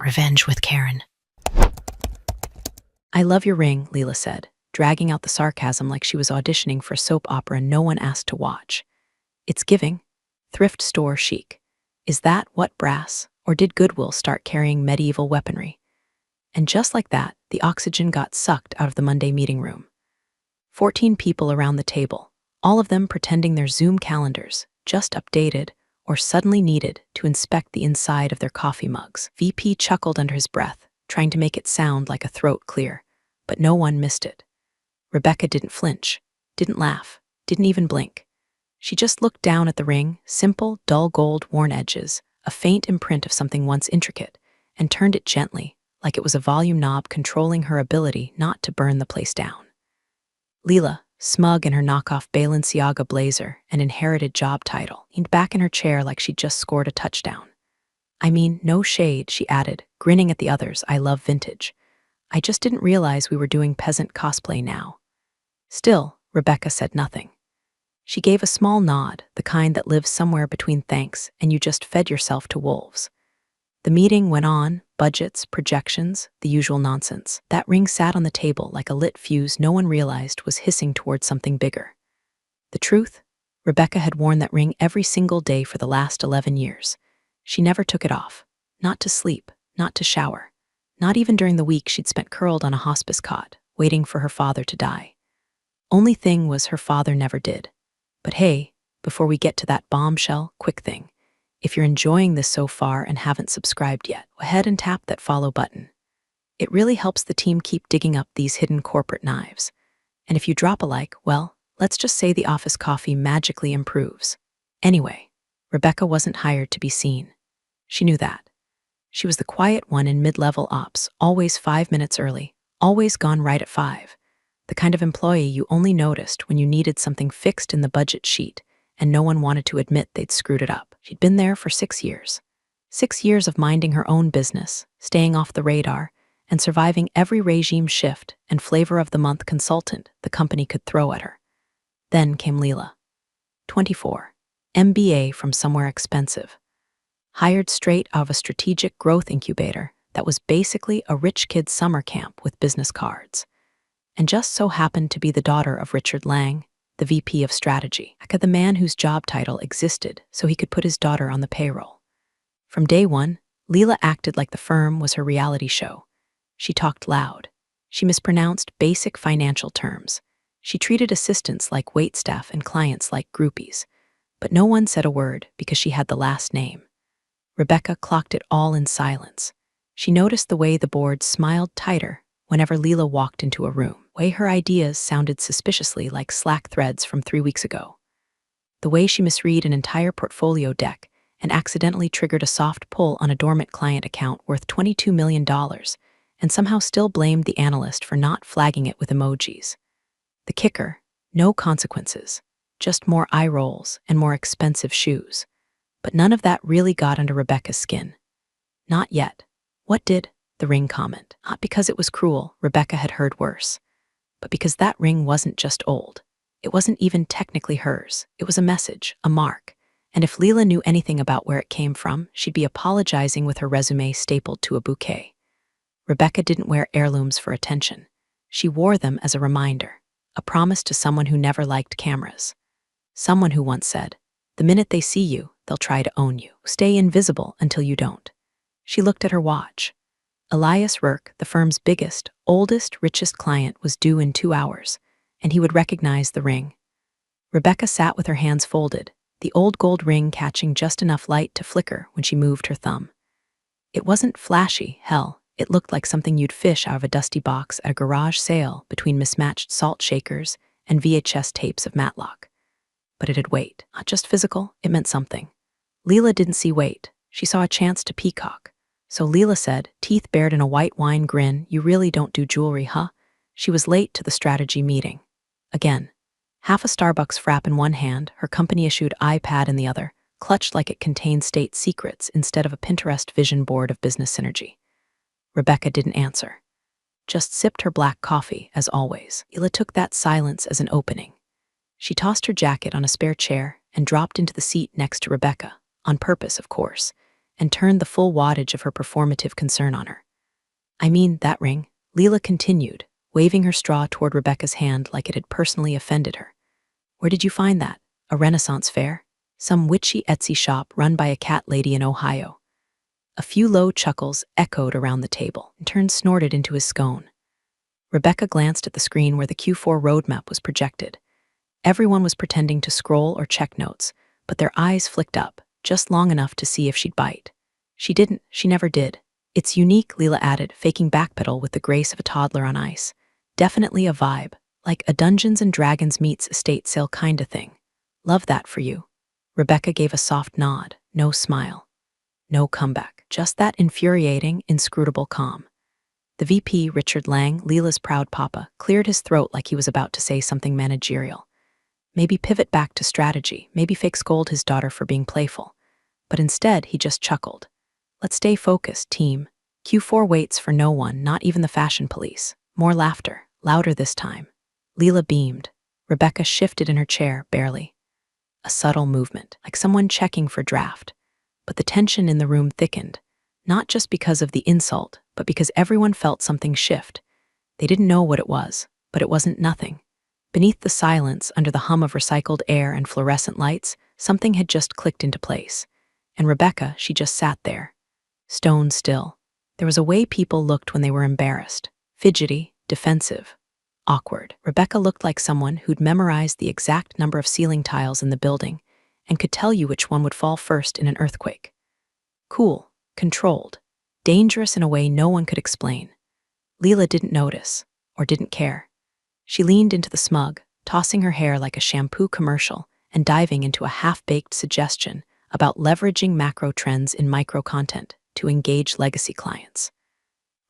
Revenge with Karen. I love your ring, Leela said, dragging out the sarcasm like she was auditioning for a soap opera no one asked to watch. It's giving. Thrift store chic. Is that what brass? Or did Goodwill start carrying medieval weaponry? And just like that, the oxygen got sucked out of the Monday meeting room. 14 people around the table, all of them pretending their Zoom calendars, just updated or suddenly needed to inspect the inside of their coffee mugs. VP chuckled under his breath, trying to make it sound like a throat clear, but no one missed it. Rebecca didn't flinch, didn't laugh, didn't even blink. She just looked down at the ring, simple, dull gold worn edges, a faint imprint of something once intricate, and turned it gently, like it was a volume knob controlling her ability not to burn the place down. Leela, smug in her knockoff Balenciaga blazer and inherited job title, leaned back in her chair like she'd just scored a touchdown. I mean, no shade, she added, grinning at the others. I love vintage. I just didn't realize we were doing peasant cosplay now. Still, Rebecca said nothing. She gave a small nod, the kind that lives somewhere between thanks and you just fed yourself to wolves. The meeting went on, budgets, projections, the usual nonsense. That ring sat on the table like a lit fuse no one realized was hissing towards something bigger. The truth? Rebecca had worn that ring every single day for the last 11 years. She never took it off. Not to sleep, not to shower. Not even during the week she'd spent curled on a hospice cot, waiting for her father to die. Only thing was her father never did. But hey, before we get to that bombshell, quick thing. If you're enjoying this so far and haven't subscribed yet, go ahead and tap that follow button. It really helps the team keep digging up these hidden corporate knives. And if you drop a like, well, let's just say the office coffee magically improves. Anyway, Rebecca wasn't hired to be seen. She knew that. She was the quiet one in mid-level ops, always 5 minutes early, always gone right at 5. The kind of employee you only noticed when you needed something fixed in the budget sheet and no one wanted to admit they'd screwed it up. She'd been there for 6 years. 6 years of minding her own business, staying off the radar, and surviving every regime shift and flavor of the month consultant the company could throw at her. Then came Leela. 24. MBA from somewhere expensive. Hired straight out of a strategic growth incubator that was basically a rich kid's summer camp with business cards. And just so happened to be the daughter of Richard Lang, the VP of strategy, the man whose job title existed so he could put his daughter on the payroll. From day one, Leela acted like the firm was her reality show. She talked loud. She mispronounced basic financial terms. She treated assistants like waitstaff and clients like groupies. But no one said a word because she had the last name. Rebecca clocked it all in silence. She noticed the way the board smiled tighter whenever Leela walked into a room, the way her ideas sounded suspiciously like Slack threads from 3 weeks ago, the way she misread an entire portfolio deck and accidentally triggered a soft pull on a dormant client account worth $22 million and somehow still blamed the analyst for not flagging it with emojis. The kicker, no consequences, just more eye rolls and more expensive shoes. But none of that really got under Rebecca's skin. Not yet. What did? The ring comment. Not because it was cruel, Rebecca had heard worse, but because that ring wasn't just old. It wasn't even technically hers. It was a message, a mark. And if Leela knew anything about where it came from, she'd be apologizing with her resume stapled to a bouquet. Rebecca didn't wear heirlooms for attention. She wore them as a reminder, a promise to someone who never liked cameras. Someone who once said, "The minute they see you, they'll try to own you. Stay invisible until you don't." She looked at her watch. Elias Rourke, the firm's biggest, oldest, richest client, was due in 2 hours, and he would recognize the ring. Rebecca sat with her hands folded, the old gold ring catching just enough light to flicker when she moved her thumb. It wasn't flashy, hell, it looked like something you'd fish out of a dusty box at a garage sale between mismatched salt shakers and VHS tapes of Matlock. But it had weight, not just physical, it meant something. Leela didn't see weight, she saw a chance to peacock. So Leela said, teeth bared in a white wine grin, "You really don't do jewelry, huh?" She was late to the strategy meeting. Again, half a Starbucks frap in one hand, her company-issued iPad in the other, clutched like it contained state secrets instead of a Pinterest vision board of business synergy. Rebecca didn't answer. Just sipped her black coffee, as always. Leela took that silence as an opening. She tossed her jacket on a spare chair and dropped into the seat next to Rebecca, on purpose, of course, and turned the full wattage of her performative concern on her. "I mean, that ring," Leela continued, waving her straw toward Rebecca's hand like it had personally offended her. "Where did you find that? A Renaissance fair? Some witchy Etsy shop run by a cat lady in Ohio?" A few low chuckles echoed around the table, and Turn snorted into his scone. Rebecca glanced at the screen where the Q4 roadmap was projected. Everyone was pretending to scroll or check notes, but their eyes flicked up, just long enough to see if she'd bite. She didn't, she never did. "It's unique," Leela added, faking backpedal with the grace of a toddler on ice. "Definitely a vibe, like a Dungeons and Dragons meets estate sale kinda thing. Love that for you." Rebecca gave a soft nod, no smile. No comeback, just that infuriating, inscrutable calm. The VP, Richard Lang, Leela's proud papa, cleared his throat like he was about to say something managerial. Maybe pivot back to strategy, maybe fake scold his daughter for being playful. But instead, he just chuckled. "Let's stay focused, team. Q4 waits for no one, not even the fashion police." More laughter, louder this time. Leela beamed. Rebecca shifted in her chair, barely. A subtle movement, like someone checking for draft. But the tension in the room thickened, not just because of the insult, but because everyone felt something shift. They didn't know what it was, but it wasn't nothing. Beneath the silence, under the hum of recycled air and fluorescent lights, something had just clicked into place. And Rebecca, she just sat there, stone still. There was a way people looked when they were embarrassed, fidgety, defensive, awkward. Rebecca looked like someone who'd memorized the exact number of ceiling tiles in the building and could tell you which one would fall first in an earthquake. Cool, controlled, dangerous in a way no one could explain. Leela didn't notice, or didn't care. She leaned into the smug, tossing her hair like a shampoo commercial and diving into a half-baked suggestion about leveraging macro trends in micro-content to engage legacy clients.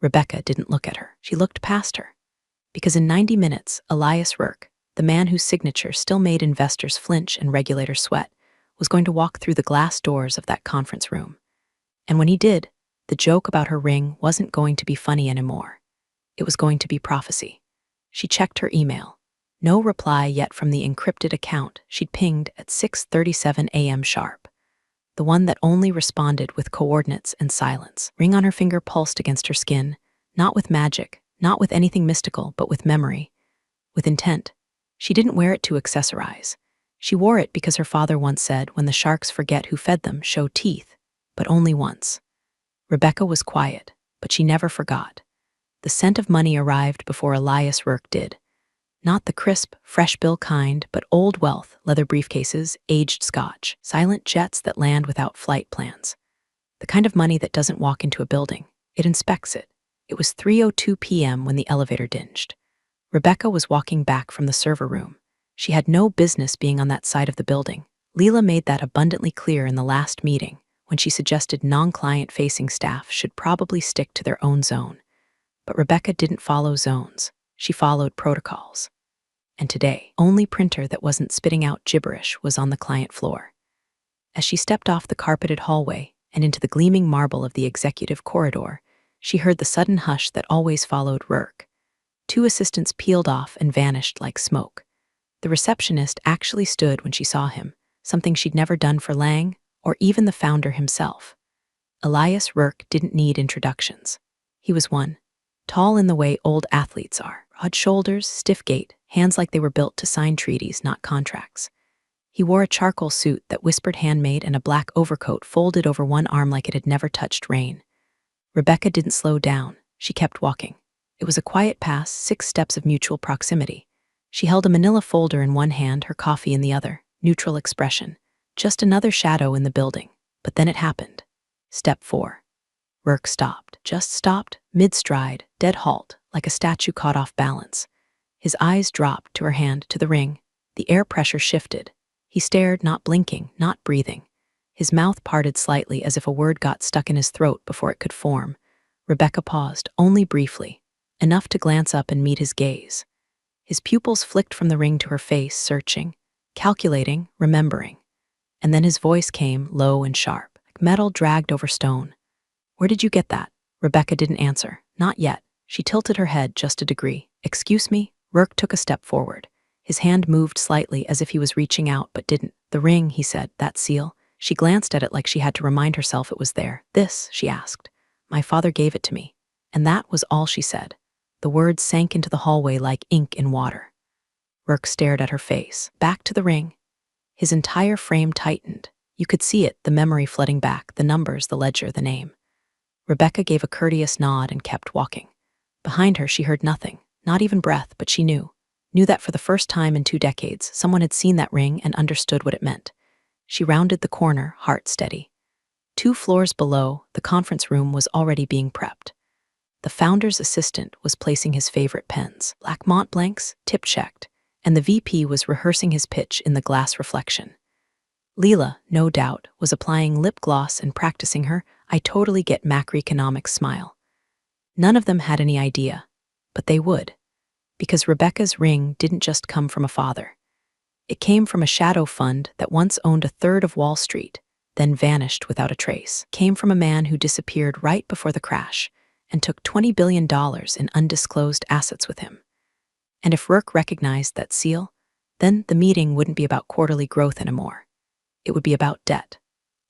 Rebecca didn't look at her. She looked past her. Because in 90 minutes, Elias Rourke, the man whose signature still made investors flinch and regulators sweat, was going to walk through the glass doors of that conference room. And when he did, the joke about her ring wasn't going to be funny anymore. It was going to be prophecy. She checked her email. No reply yet from the encrypted account she'd pinged at 6:37 a.m. sharp. The one that only responded with coordinates and silence. Ring on her finger pulsed against her skin, not with magic, not with anything mystical, but with memory, with intent. She didn't wear it to accessorize. She wore it because her father once said, when the sharks forget who fed them, show teeth, but only once. Rebecca was quiet, but she never forgot. The scent of money arrived before Elias Rourke did. Not the crisp, fresh bill kind, but old wealth, leather briefcases, aged scotch, silent jets that land without flight plans. The kind of money that doesn't walk into a building, it inspects it. It was 3:02 p.m. when the elevator dinged. Rebecca was walking back from the server room. She had no business being on that side of the building. Leela made that abundantly clear in the last meeting, when she suggested non-client-facing staff should probably stick to their own zone. But Rebecca didn't follow zones. She followed protocols. And today, only printer that wasn't spitting out gibberish was on the client floor. As she stepped off the carpeted hallway and into the gleaming marble of the executive corridor, she heard the sudden hush that always followed Rourke. 2 assistants peeled off and vanished like smoke. The receptionist actually stood when she saw him, something she'd never done for Lang or even the founder himself. Elias Rourke didn't need introductions. He was one. Tall in the way old athletes are, broad shoulders, stiff gait, hands like they were built to sign treaties, not contracts. He wore a charcoal suit that whispered handmade and a black overcoat folded over one arm like it had never touched rain. Rebecca didn't slow down. She kept walking. It was a quiet pass, 6 steps of mutual proximity. She held a manila folder in one hand, her coffee in the other, neutral expression. Just another shadow in the building. But then it happened. Step 4. Rourke stopped. Just stopped, mid-stride, dead halt, like a statue caught off balance. His eyes dropped to her hand, to the ring. The air pressure shifted. He stared, not blinking, not breathing. His mouth parted slightly as if a word got stuck in his throat before it could form. Rebecca paused, only briefly, enough to glance up and meet his gaze. His pupils flicked from the ring to her face, searching, calculating, remembering. And then his voice came, low and sharp, like metal dragged over stone. "Where did you get that?" Rebecca didn't answer. Not yet. She tilted her head just a degree. "Excuse me?" Rourke took a step forward. His hand moved slightly as if he was reaching out but didn't. "The ring," he said, "that seal." She glanced at it like she had to remind herself it was there. "This," she asked. "My father gave it to me." And that was all she said. The words sank into the hallway like ink in water. Rourke stared at her face. Back to the ring. His entire frame tightened. You could see it, the memory flooding back, the numbers, the ledger, the name. Rebecca gave a courteous nod and kept walking. Behind her, she heard nothing, not even breath, but she knew that for the first time in 2 decades, someone had seen that ring and understood what it meant. She rounded the corner, heart steady. 2 floors below, the conference room was already being prepped. The founder's assistant was placing his favorite pens, black Mont Blancs, tip-checked, and the VP was rehearsing his pitch in the glass reflection. Leela, no doubt, was applying lip gloss and practicing her "I totally get macroeconomics" smile. None of them had any idea, but they would, because Rebecca's ring didn't just come from a father. It came from a shadow fund that once owned 1/3 of Wall Street, then vanished without a trace. Came from a man who disappeared right before the crash and took $20 billion in undisclosed assets with him. And if Rourke recognized that seal, then the meeting wouldn't be about quarterly growth anymore. It would be about debt.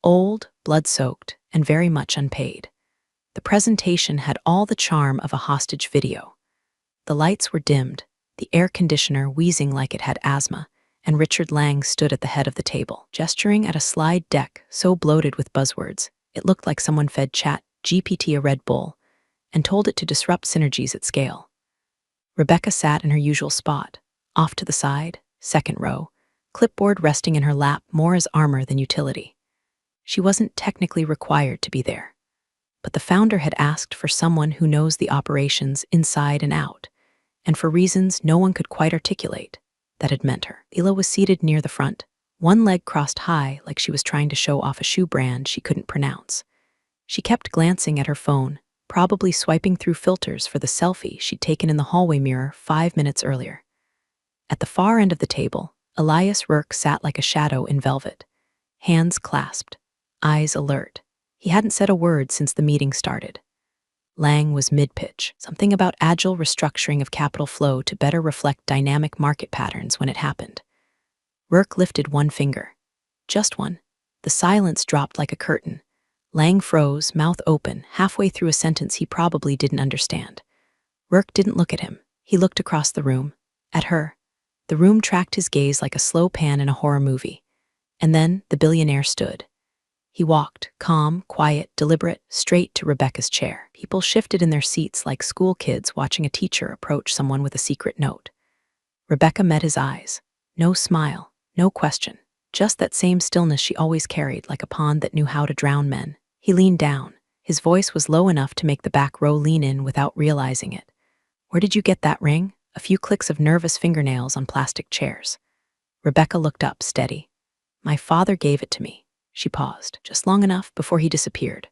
Old, blood-soaked, and very much unpaid. The presentation had all the charm of a hostage video. The lights were dimmed, the air conditioner wheezing like it had asthma, and Richard Lang stood at the head of the table, gesturing at a slide deck so bloated with buzzwords, it looked like someone fed ChatGPT a Red Bull and told it to disrupt synergies at scale. Rebecca sat in her usual spot, off to the side, second row, clipboard resting in her lap more as armor than utility. She wasn't technically required to be there, but the founder had asked for someone who knows the operations inside and out, and for reasons no one could quite articulate, that had meant her. Leela was seated near the front, one leg crossed high like she was trying to show off a shoe brand she couldn't pronounce. She kept glancing at her phone, probably swiping through filters for the selfie she'd taken in the hallway mirror 5 minutes earlier. At the far end of the table, Elias Rourke sat like a shadow in velvet, hands clasped, eyes alert. He hadn't said a word since the meeting started. Lang was mid-pitch, something about agile restructuring of capital flow to better reflect dynamic market patterns when it happened. Rourke lifted one finger. Just one. The silence dropped like a curtain. Lang froze, mouth open, halfway through a sentence he probably didn't understand. Rourke didn't look at him. He looked across the room, at her. The room tracked his gaze like a slow pan in a horror movie. And then the billionaire stood. He walked, calm, quiet, deliberate, straight to Rebecca's chair. People shifted in their seats like school kids watching a teacher approach someone with a secret note. Rebecca met his eyes. No smile, no question, just that same stillness she always carried like a pond that knew how to drown men. He leaned down. His voice was low enough to make the back row lean in without realizing it. "Where did you get that ring?" A few clicks of nervous fingernails on plastic chairs. Rebecca looked up, steady. "My father gave it to me." She paused, just long enough before he disappeared.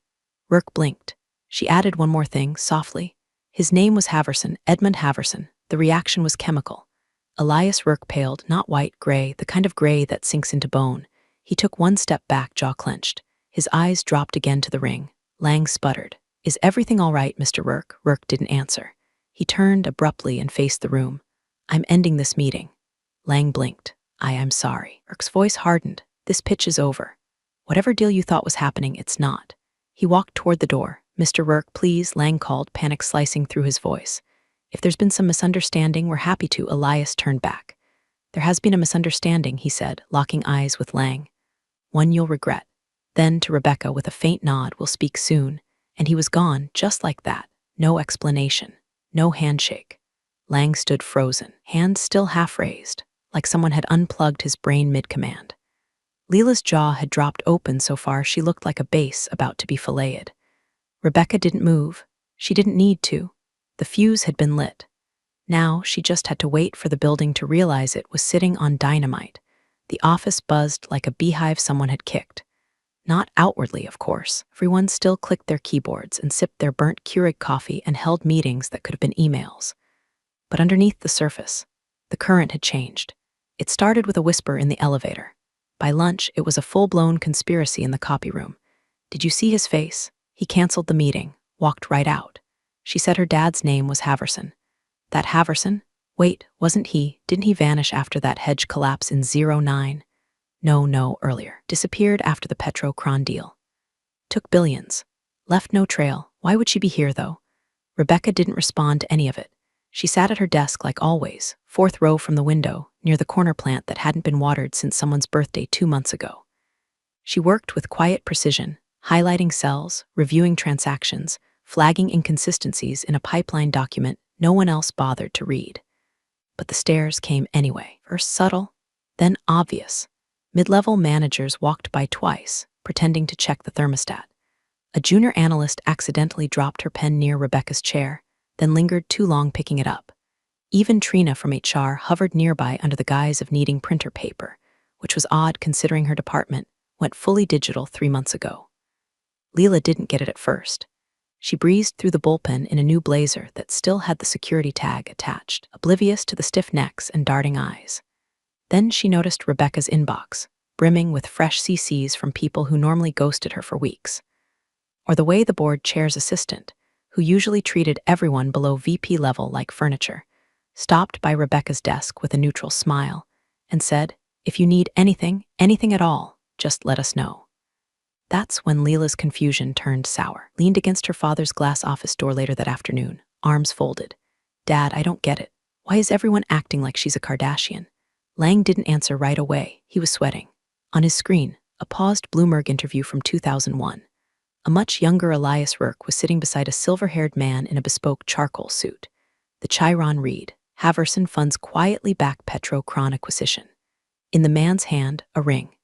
Rourke blinked. She added one more thing, softly. His name was Haverson, Edmund Haverson. The reaction was chemical. Elias Rourke paled, not white, gray, the kind of gray that sinks into bone. He took one step back, jaw clenched. His eyes dropped again to the ring. Lang sputtered. "Is everything all right, Mr. Rourke?" Rourke didn't answer. He turned abruptly and faced the room. "I'm ending this meeting." Lang blinked. I'm sorry." Rourke's voice hardened. "This pitch is over. Whatever deal you thought was happening, it's not." He walked toward the door. "Mr. Rourke, please," Lang called, panic slicing through his voice. "If there's been some misunderstanding, we're happy to." Elias turned back. "There has been a misunderstanding," he said, locking eyes with Lang. "One you'll regret." Then to Rebecca with a faint nod, "We'll speak soon." And he was gone, just like that. No explanation. No handshake. Lang stood frozen, hands still half raised, like someone had unplugged his brain mid-command. Leela's jaw had dropped open so far she looked like a base about to be filleted. Rebecca didn't move. She didn't need to. The fuse had been lit. Now she just had to wait for the building to realize it was sitting on dynamite. The office buzzed like a beehive someone had kicked. Not outwardly, of course. Everyone still clicked their keyboards and sipped their burnt Keurig coffee and held meetings that could have been emails. But underneath the surface, the current had changed. It started with a whisper in the elevator. By lunch, it was a full-blown conspiracy in the copy room. "Did you see his face? He canceled the meeting, walked right out." She said her dad's name was Haverson. "That Haverson? Wait, wasn't he? Didn't he vanish after that hedge collapse in '09? No, earlier. Disappeared after the Petro-Kron deal. Took billions. Left no trail. Why would she be here, though? Rebecca didn't respond to any of it. She sat at her desk like always, fourth row from the window, near the corner plant that hadn't been watered since someone's birthday 2 months ago. She worked with quiet precision, highlighting cells, reviewing transactions, flagging inconsistencies in a pipeline document no one else bothered to read. But the stares came anyway, first subtle, then obvious. Mid-level managers walked by twice, pretending to check the thermostat. A junior analyst accidentally dropped her pen near Rebecca's chair, then lingered too long picking it up. Even Trina from HR hovered nearby under the guise of needing printer paper, which was odd considering her department went fully digital 3 months ago. Leela didn't get it at first. She breezed through the bullpen in a new blazer that still had the security tag attached, oblivious to the stiff necks and darting eyes. Then she noticed Rebecca's inbox, brimming with fresh CCs from people who normally ghosted her for weeks. Or the way the board chair's assistant, who usually treated everyone below VP level like furniture, stopped by Rebecca's desk with a neutral smile and said, "If you need anything at all, just let us know." That's when Leela's confusion turned sour. Leaned against her father's glass office door later that afternoon, arms folded. "Dad, I don't get it. Why is everyone acting like she's a Kardashian?" Lang didn't answer right away. He was sweating. On his screen, a paused Bloomberg interview from 2001. A much younger Elias Rourke was sitting beside a silver-haired man in a bespoke charcoal suit. The Chiron read, "Haverson funds quietly back Petro-Kron acquisition." In the man's hand, a ring.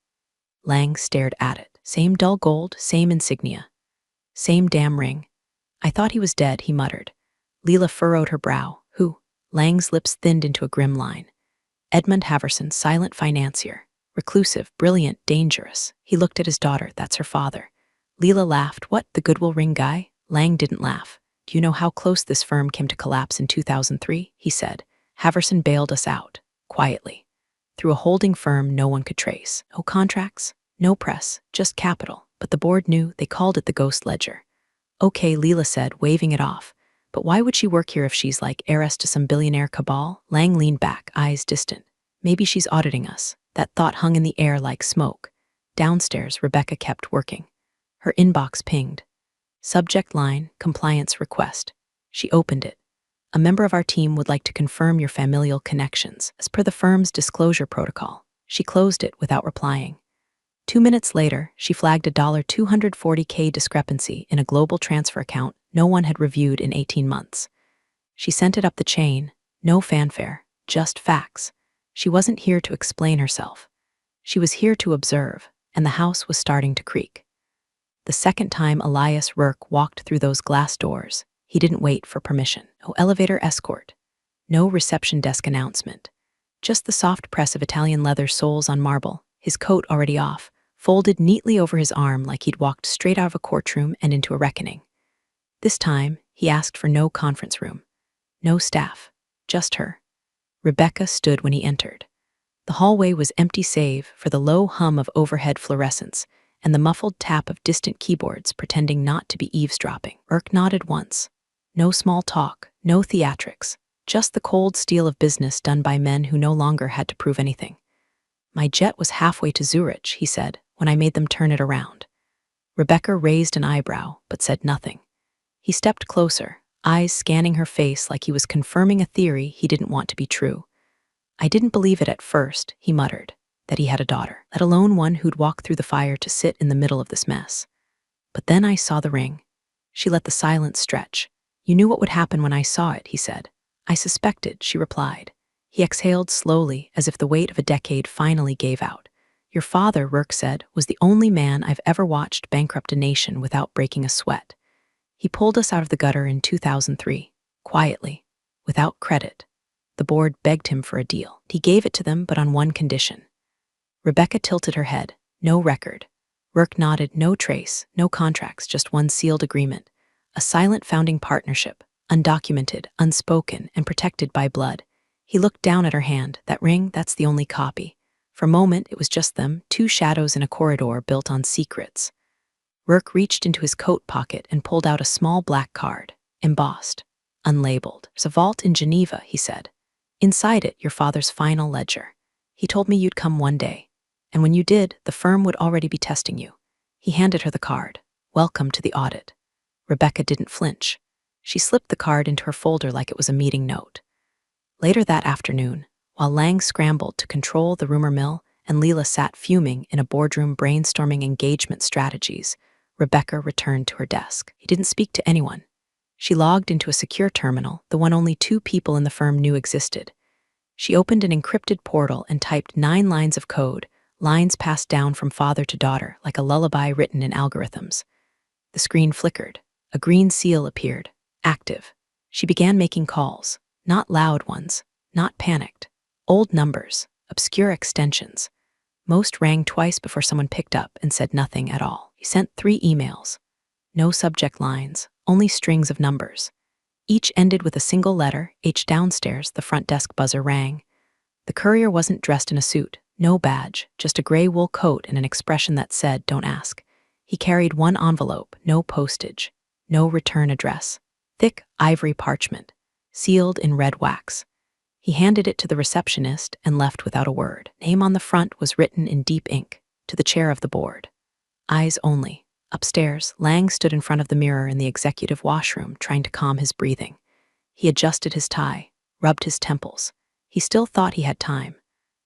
Lang stared at it. Same dull gold, same insignia. Same damn ring. "I thought he was dead," he muttered. Leela furrowed her brow. "Who?" Lang's lips thinned into a grim line. "Edmund Haverson, silent financier. Reclusive, brilliant, dangerous." He looked at his daughter. "That's her father." Leela laughed. "What, the Goodwill ring guy?" Lang didn't laugh. "Do you know how close this firm came to collapse in 2003? He said. "Haverson bailed us out. Quietly. Through a holding firm no one could trace. No contracts, no press, just capital. But the board knew. They called it the ghost ledger." "Okay," Leela said, waving it off. "But why would she work here if she's like heiress to some billionaire cabal?" Lang leaned back, eyes distant. "Maybe she's auditing us." That thought hung in the air like smoke. Downstairs, Rebecca kept working. Her inbox pinged. Subject line, compliance request. She opened it. "A member of our team would like to confirm your familial connections, as per the firm's disclosure protocol." She closed it without replying. 2 minutes later, she flagged a $240K discrepancy in a global transfer account no one had reviewed in 18 months. She sent it up the chain, no fanfare, just facts. She wasn't here to explain herself. She was here to observe, and the house was starting to creak. The second time Elias Rourke walked through those glass doors, he didn't wait for permission. No elevator escort. No reception desk announcement. Just the soft press of Italian leather soles on marble, his coat already off, folded neatly over his arm like he'd walked straight out of a courtroom and into a reckoning. This time, he asked for no conference room. No staff. Just her. Rebecca stood when he entered. The hallway was empty save for the low hum of overhead fluorescence and the muffled tap of distant keyboards pretending not to be eavesdropping. Rourke nodded once. No small talk, no theatrics, just the cold steel of business done by men who no longer had to prove anything. "My jet was halfway to Zurich," he said, when I made them turn it around. Rebecca raised an eyebrow, but said nothing. He stepped closer, eyes scanning her face like he was confirming a theory he didn't want to be true. "I didn't believe it at first," he muttered, "that he had a daughter, let alone one who'd walk through the fire to sit in the middle of this mess. But then I saw the ring." She let the silence stretch. "You knew what would happen when I saw it," he said. "I suspected," she replied. He exhaled slowly, as if the weight of a decade finally gave out. "Your father," Rourke said, "was the only man I've ever watched bankrupt a nation without breaking a sweat. He pulled us out of the gutter in 2003, quietly, without credit. The board begged him for a deal. He gave it to them, but on one condition." Rebecca tilted her head. No record. Rourke nodded. No trace, no contracts, just one sealed agreement. A silent founding partnership, undocumented, unspoken, and protected by blood. He looked down at her hand. "That ring, that's the only copy." For a moment, it was just them, two shadows in a corridor built on secrets. Rourke reached into his coat pocket and pulled out a small black card, embossed, unlabeled. "There's a vault in Geneva," he said. "Inside it, your father's final ledger. He told me you'd come one day. And when you did, the firm would already be testing you. He handed her the card. Welcome to the audit. Rebecca didn't flinch. She slipped the card into her folder like it was a meeting note. Later that afternoon, while Lang scrambled to control the rumor mill and Leela sat fuming in a boardroom brainstorming engagement strategies, Rebecca returned to her desk. He didn't speak to anyone. She logged into a secure terminal, the one only 2 people in the firm knew existed. She opened an encrypted portal and typed 9 lines of code, lines passed down from father to daughter like a lullaby written in algorithms. The screen flickered. A green seal appeared, active. She began making calls, not loud ones, not panicked. Old numbers, obscure extensions. Most rang twice before someone picked up and said nothing at all. He sent 3 emails. No subject lines, only strings of numbers. Each ended with a single letter. H. Downstairs, the front desk buzzer rang. The courier wasn't dressed in a suit, no badge, just a gray wool coat and an expression that said, "Don't ask." He carried 1 envelope, no postage, no return address, thick ivory parchment, sealed in red wax. He handed it to the receptionist and left without a word. Name on the front was written in deep ink, to the chair of the board. Eyes only. Upstairs, Lang stood in front of the mirror in the executive washroom, trying to calm his breathing. He adjusted his tie, rubbed his temples. He still thought he had time.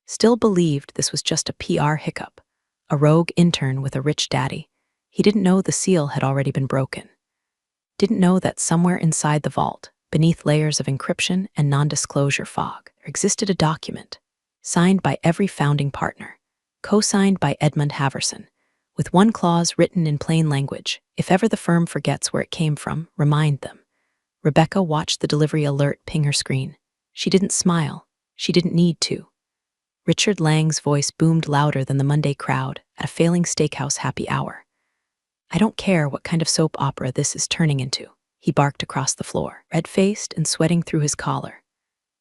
Still believed this was just a PR hiccup, a rogue intern with a rich daddy. He didn't know the seal had already been broken. Didn't know that somewhere inside the vault, beneath layers of encryption and non-disclosure fog, there existed a document, signed by every founding partner, co-signed by Edmund Haverson, with 1 clause written in plain language: if ever the firm forgets where it came from, remind them. Rebecca watched the delivery alert ping her screen. She didn't smile. She didn't need to. Richard Lang's voice boomed louder than the Monday crowd at a failing steakhouse happy hour. "I don't care what kind of soap opera this is turning into," he barked across the floor, red-faced and sweating through his collar.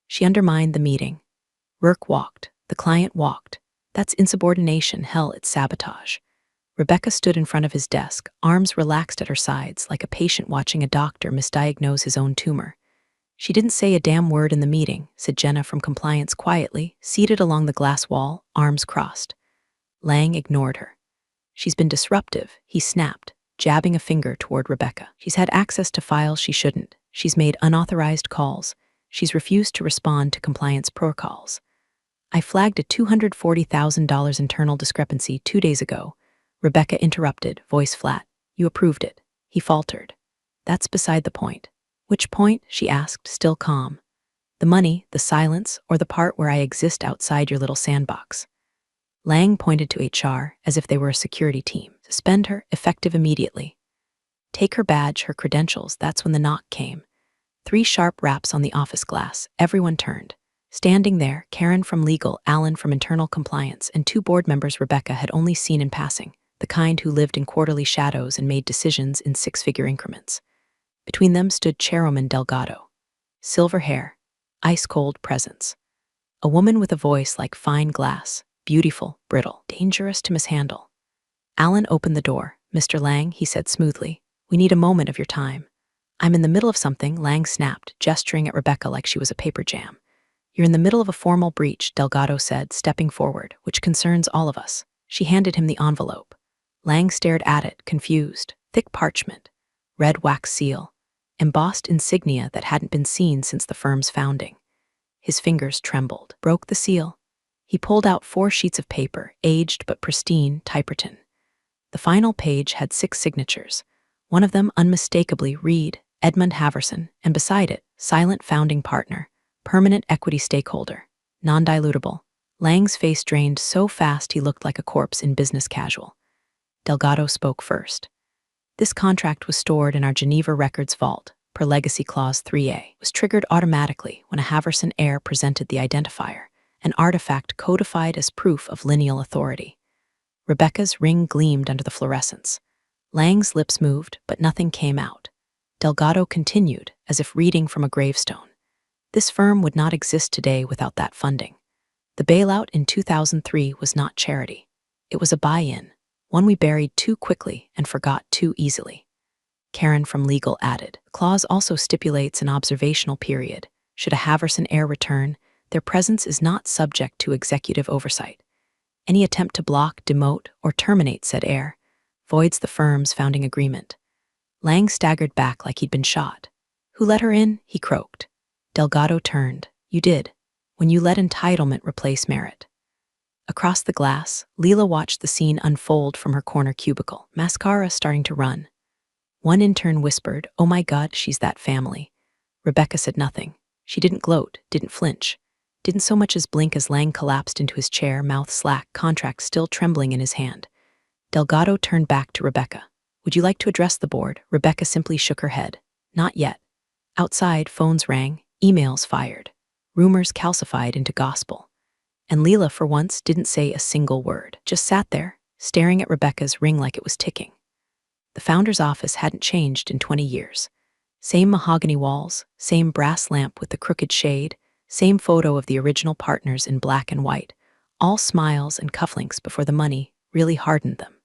She undermined the meeting. Rourke walked. The client walked. That's insubordination. Hell, it's sabotage. Rebecca stood in front of his desk, arms relaxed at her sides like a patient watching a doctor misdiagnose his own tumor. "She didn't say a damn word in the meeting," said Jenna from compliance quietly, seated along the glass wall, arms crossed. Lang ignored her. "She's been disruptive," he snapped, jabbing a finger toward Rebecca. "She's had access to files she shouldn't. She's made unauthorized calls. She's refused to respond to compliance protocols. I flagged a $240,000 internal discrepancy 2 days ago." Rebecca interrupted, voice flat. "You approved it." He faltered. "That's beside the point." "Which point?" she asked, still calm. "The money, the silence, or the part where I exist outside your little sandbox?" Lang pointed to HR as if they were a security team. "Suspend her, effective immediately." "Take her badge, her credentials." That's when the knock came. 3 sharp raps on the office glass. Everyone turned. Standing there, Karen from legal, Alan from internal compliance, and 2 board members Rebecca had only seen in passing, the kind who lived in quarterly shadows and made decisions in 6-figure increments. Between them stood Chairwoman Delgado. Silver hair, ice-cold presence. A woman with a voice like fine glass, beautiful, brittle, dangerous to mishandle. Alan opened the door. "Mr. Lang," he said smoothly, "we need a moment of your time." "I'm in the middle of something," Lang snapped, gesturing at Rebecca like she was a paper jam. "You're in the middle of a formal breach," Delgado said, stepping forward, "which concerns all of us." She handed him the envelope. Lang stared at it, confused. Thick parchment, red wax seal, embossed insignia that hadn't been seen since the firm's founding. His fingers trembled. Broke the seal. He pulled out 4 sheets of paper, aged but pristine, typewritten. The final page had 6 signatures. One of them unmistakably read, Edmund Haverson, and beside it, silent founding partner, permanent equity stakeholder, non-dilutable. Lang's face drained so fast he looked like a corpse in business casual. Delgado spoke first. "This contract was stored in our Geneva Records vault, per Legacy Clause 3A, was triggered automatically when a Haverson heir presented the identifier, an artifact codified as proof of lineal authority." Rebecca's ring gleamed under the fluorescence. Lang's lips moved, but nothing came out. Delgado continued, as if reading from a gravestone. "This firm would not exist today without that funding. The bailout in 2003 was not charity. It was a buy-in, one we buried too quickly and forgot too easily." Karen from legal added, "The clause also stipulates an observational period. Should a Haverson heir return, their presence is not subject to executive oversight. Any attempt to block, demote, or terminate said heir voids the firm's founding agreement. Lang staggered back like he'd been shot. Who let her in? He croaked. Delgado turned. You did, when you let entitlement replace merit. Across the glass, Leela watched the scene unfold from her corner cubicle, mascara starting to run. One intern whispered, "Oh my God, she's that family." Rebecca said nothing. She didn't gloat, didn't flinch, didn't so much as blink as Lang collapsed into his chair, mouth slack, contract still trembling in his hand. Delgado turned back to Rebecca. Would you like to address the board? Rebecca simply shook her head. Not yet. Outside, phones rang, emails fired, rumors calcified into gospel. And Leela, for once, didn't say a single word, just sat there, staring at Rebecca's ring like it was ticking. The founder's office hadn't changed in 20 years. Same mahogany walls, same brass lamp with the crooked shade, same photo of the original partners in black and white, all smiles and cufflinks before the money really hardened them.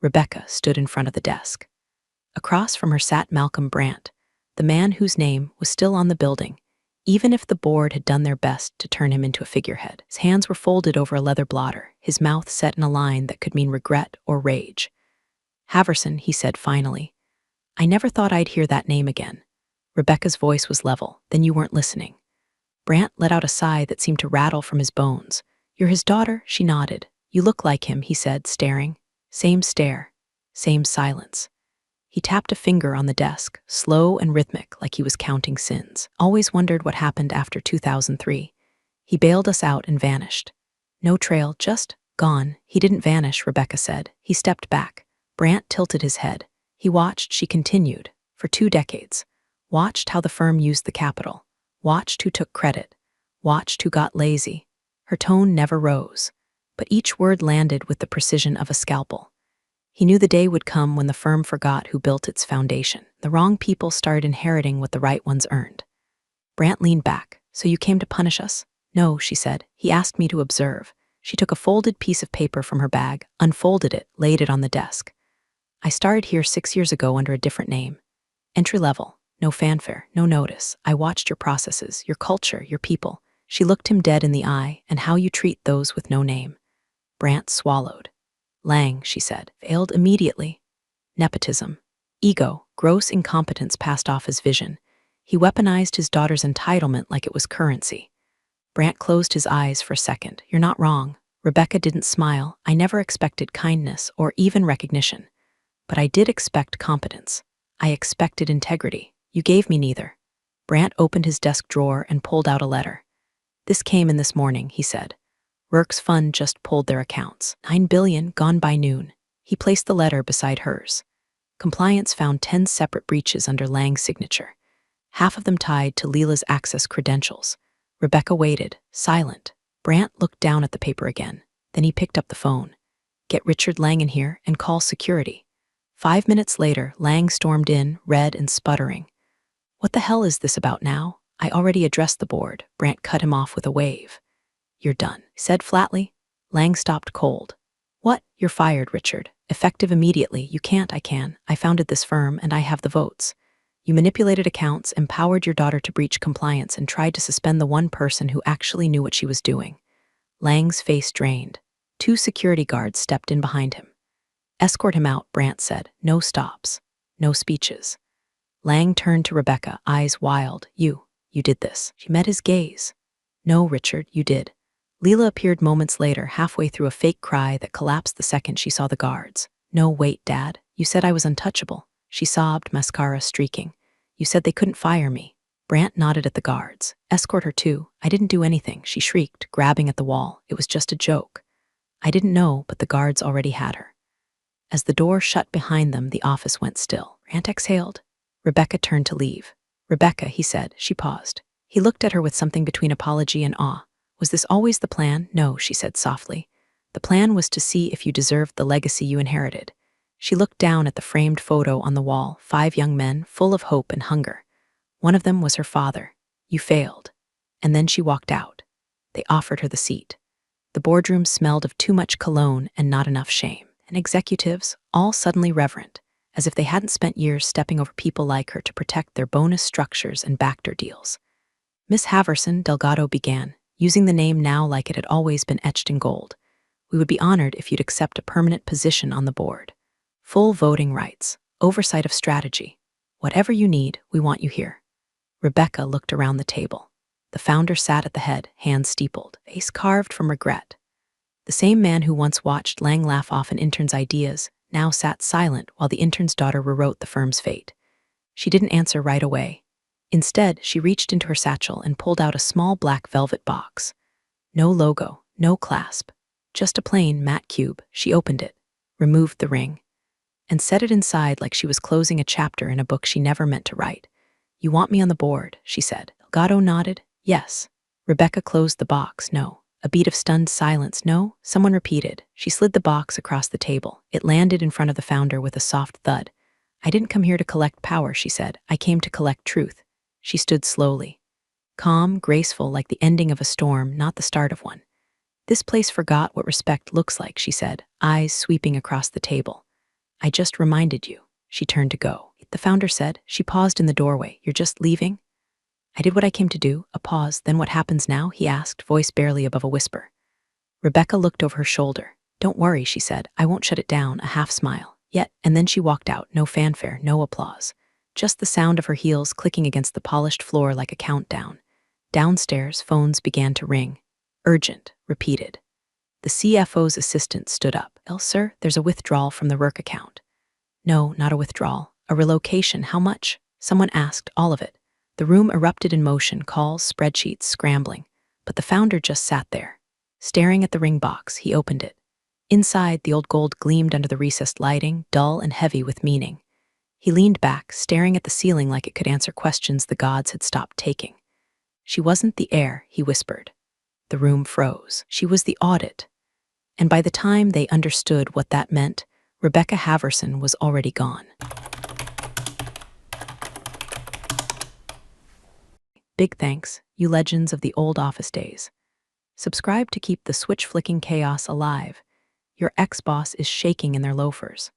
Rebecca stood in front of the desk. Across from her sat Malcolm Brandt, the man whose name was still on the building, even if the board had done their best to turn him into a figurehead. His hands were folded over a leather blotter, his mouth set in a line that could mean regret or rage. Haverson, he said finally. I never thought I'd hear that name again. Rebecca's voice was level. Then you weren't listening. Brandt let out a sigh that seemed to rattle from his bones. You're his daughter? She nodded. You look like him, he said, staring. Same stare, same silence. He tapped a finger on the desk, slow and rhythmic, like he was counting sins. Always wondered what happened after 2003. He bailed us out and vanished. No trail, just gone. He didn't vanish, Rebecca said. He stepped back. Brandt tilted his head. He watched, she continued, for 2 decades. Watched how the firm used the capital. Watched who took credit. Watched who got lazy. Her tone never rose, but each word landed with the precision of a scalpel. He knew the day would come when the firm forgot who built its foundation. The wrong people started inheriting what the right ones earned. Brandt leaned back. So you came to punish us? No, she said. He asked me to observe. She took a folded piece of paper from her bag, unfolded it, laid it on the desk. I started here 6 years ago under a different name. Entry level, no fanfare, no notice. I watched your processes, your culture, your people. She looked him dead in the eye, and how you treat those with no name. Brandt swallowed. Lang, she said, failed immediately. Nepotism, ego, gross incompetence passed off his vision. He weaponized his daughter's entitlement like it was currency. Brandt closed his eyes for a second. You're not wrong. Rebecca didn't smile. I never expected kindness or even recognition. But I did expect competence. I expected integrity. You gave me neither. Brandt opened his desk drawer and pulled out a letter. This came in this morning, he said. Rourke's fund just pulled their accounts. $9 billion gone by noon. He placed the letter beside hers. Compliance found 10 separate breaches under Lang's signature, half of them tied to Leela's access credentials. Rebecca waited, silent. Brandt looked down at the paper again. Then he picked up the phone. Get Richard Lang in here and call security. 5 minutes later, Lang stormed in, red and sputtering. What the hell is this about now? I already addressed the board. Brandt cut him off with a wave. You're done, he said flatly. Lang stopped cold. What? You're fired, Richard. Effective immediately. You can't, I can. I founded this firm and I have the votes. You manipulated accounts, empowered your daughter to breach compliance, and tried to suspend the one person who actually knew what she was doing. Lang's face drained. 2 security guards stepped in behind him. Escort him out, Brandt said. No stops. No speeches. Lang turned to Rebecca, eyes wild. You did this. She met his gaze. No, Richard, you did. Leela appeared moments later, halfway through a fake cry that collapsed the second she saw the guards. No, wait, Dad. You said I was untouchable. She sobbed, mascara streaking. You said they couldn't fire me. Brandt nodded at the guards. Escort her too. I didn't do anything, she shrieked, grabbing at the wall. It was just a joke. I didn't know, but the guards already had her. As the door shut behind them, the office went still. Brandt exhaled. Rebecca turned to leave. Rebecca, he said. She paused. He looked at her with something between apology and awe. Was this always the plan? No, she said softly. The plan was to see if you deserved the legacy you inherited. She looked down at the framed photo on the wall, 5 young men, full of hope and hunger. One of them was her father. You failed. And then she walked out. They offered her the seat. The boardroom smelled of too much cologne and not enough shame. And executives, all suddenly reverent, as if they hadn't spent years stepping over people like her to protect their bonus structures and backdoor deals. Miss Haverson, Delgado began, using the name now like it had always been etched in gold. We would be honored if you'd accept a permanent position on the board. Full voting rights, oversight of strategy. Whatever you need, we want you here. Rebecca looked around the table. The founder sat at the head, hands steepled, face carved from regret. The same man who once watched Lang laugh off an intern's ideas now sat silent while the intern's daughter rewrote the firm's fate. She didn't answer right away. Instead, she reached into her satchel and pulled out a small black velvet box. No logo, no clasp, just a plain matte cube. She opened it, removed the ring, and set it inside like she was closing a chapter in a book she never meant to write. "You want me on the board," she said. Delgado nodded. "Yes." Rebecca closed the box. "No." A beat of stunned silence. "No?" Someone repeated. She slid the box across the table. It landed in front of the founder with a soft thud. "I didn't come here to collect power," she said. "I came to collect truth." She stood slowly, calm, graceful, like the ending of a storm, not the start of one. "This place forgot what respect looks like," she said, eyes sweeping across the table. "I just reminded you." She turned to go. The founder said. She paused in the doorway. "You're just leaving?" "I did what I came to do." A pause. "Then what happens now?" he asked, voice barely above a whisper. Rebecca looked over her shoulder. "Don't worry," she said. "I won't shut it down." A half smile. "Yet," and then she walked out. No fanfare, no applause. Just the sound of her heels clicking against the polished floor like a countdown. Downstairs, phones began to ring. "Urgent," repeated. The CFO's assistant stood up. Sir, there's a withdrawal from the work account." "No, not a withdrawal. A relocation. How much?" Someone asked. "All of it." The room erupted in motion, calls, spreadsheets, scrambling. But the founder just sat there. Staring at the ring box, he opened it. Inside, the old gold gleamed under the recessed lighting, dull and heavy with meaning. He leaned back, staring at the ceiling like it could answer questions the gods had stopped taking. "She wasn't the heir," he whispered. The room froze. She was the audit. And by the time they understood what that meant, Rebecca Haverson was already gone. Big thanks, you legends of the old office days. Subscribe to keep the switch-flicking chaos alive. Your ex-boss is shaking in their loafers.